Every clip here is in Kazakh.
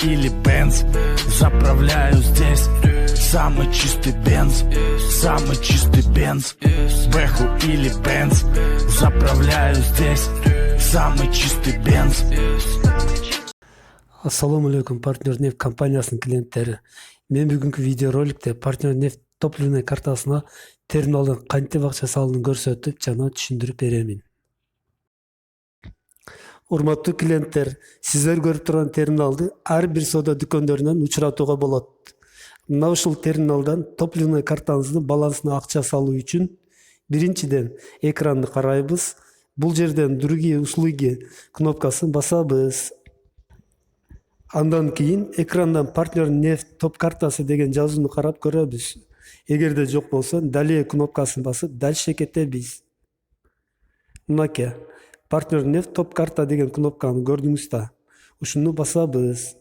или Бенз. Заправляю здесь самый чистый бенз. Самый чистый бенз. Бэху или Бенз. Заправляю здесь самый чистый бенз. Ассаламу алейкум, партнер нефть компаниясынын клиенттери. Мен бүгүнкү видеороликте партнер нефть топливный картасына терминалдын кантип акча салынын көрсөтүп жана түшүндүрүп беремин. Урматтуу клиенттер, сиздер көрүп турган терминалды ар бир соода дүкөндөрүнөн учуратууга болот. Мына ушул терминалдан топливный картаңыздын балансына акча салуу үчүн биринчиден экранды карайбыз. Бул жерден другие услуги кнопкасын басабыз. Андан кийин экрандан партнер нефть топ картасы деген жазууну карап көрөбүз. Эгерде жок болсо далее кнопкасын басып дальше кетебиз. Мынакей партнер нефть топ карта деген кнопканы көрдүңүз да. Ушуну басабыз.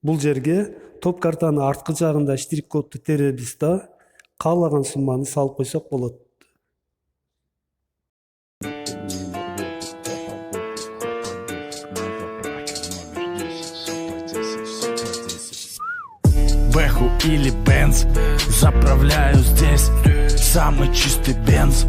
Бул жерге топ картанын арткы жагында штрих-кодду теребиз да, каалаган сумманы салып койсок болот. Бэху или Бенз. Заправляю здесь самый чистый бенз.